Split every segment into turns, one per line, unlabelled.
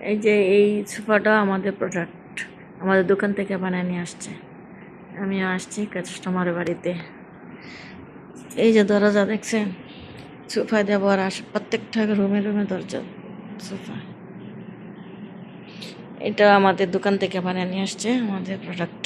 এই যে এই সোফাটা আমাদের প্রোডাক্ট, আমাদের দোকান থেকে বানিয়ে নিয়ে আসছে। আমিও আসছি কাস্টমারের বাড়িতে। এই যে দরজা দেখছেন, সোফা দেওয়ার প্রত্যেকটা রুমে রুমে দরজা সোফা। এটা আমাদের দোকান থেকে বানিয়ে নিয়ে আসছে আমাদের প্রোডাক্ট।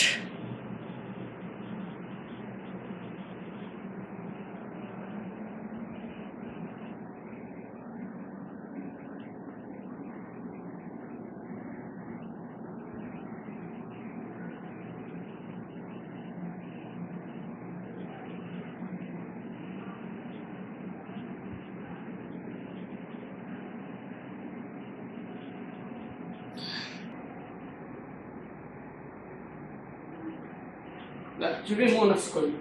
لا جيبيه مو نفس كله.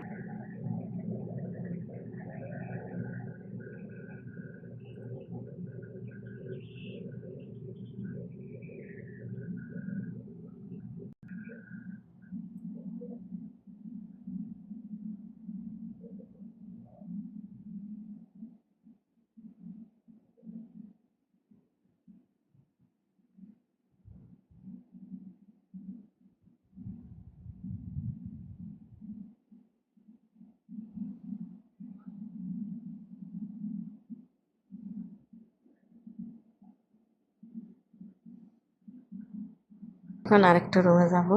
এখন আরেকটা রুমে যাব।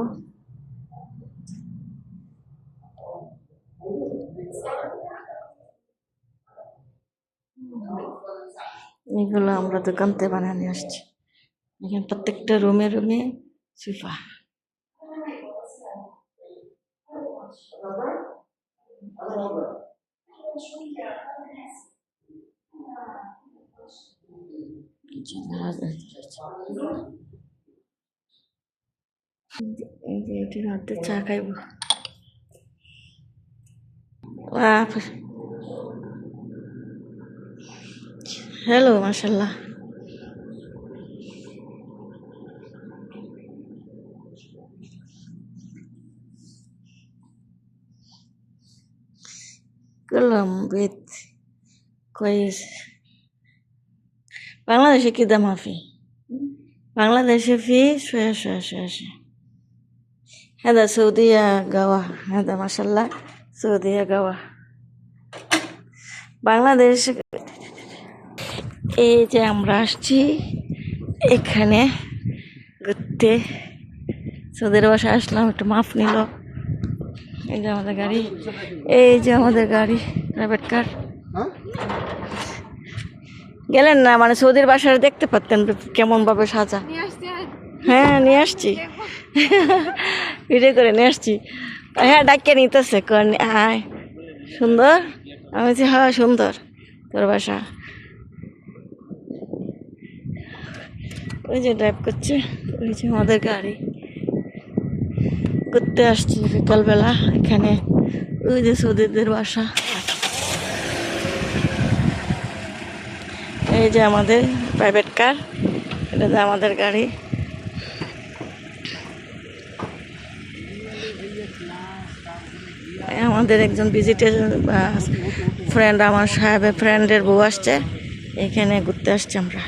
এগুলো আমরা দোকান থেকে বানিয়ে নিয়ে আসছি। এখানে প্রত্যেকটা রুমে রুমে সোফা। এই যে এটির মধ্যে চা খাইব। হ্যালো, মাশাল্লাহ। كلهم بيت كويس. بنغلاديش كده ما في. بنغلاديش فيه شوية شوية شوية شوية. هذا سعودية قهوة، هذا ما شاء الله سعودية قهوة. বাংলাদেশ। এই যে আমরা আসছি এখানে ঘুরতে, সৌদির বাসায় আসলাম, একটু মাফ নিল। এই যে আমাদের গাড়ি, এই যে আমাদের গাড়ি, প্রাইভেট কার। গেলেন না, মানে সৌদির বাসায় দেখতে পারতেন কেমন ভাবে সাজা। হ্যাঁ নিয়ে আসছি, ভিডিও করে নিয়ে আসছি। হ্যাঁ ডাকিয়ে নিতেছে, হ্যাঁ সুন্দর। আমি বলছি হ্যাঁ সুন্দর তোর বাসা। ওই যে ড্রাইভ করছে, ওই যে আমাদের গাড়ি। ঘুরতে আসছি বিকালবেলা এখানে, ওই যে সৌদিদের বাসা। এই যে আমাদের প্রাইভেট কার, এটা যে আমাদের গাড়ি। আমাদের একজন ভিজিটার ফ্রেন্ড, আমার সাহেবের ফ্রেন্ডের বউ আসছে, এখানে ঘুরতে আসছি আমরা।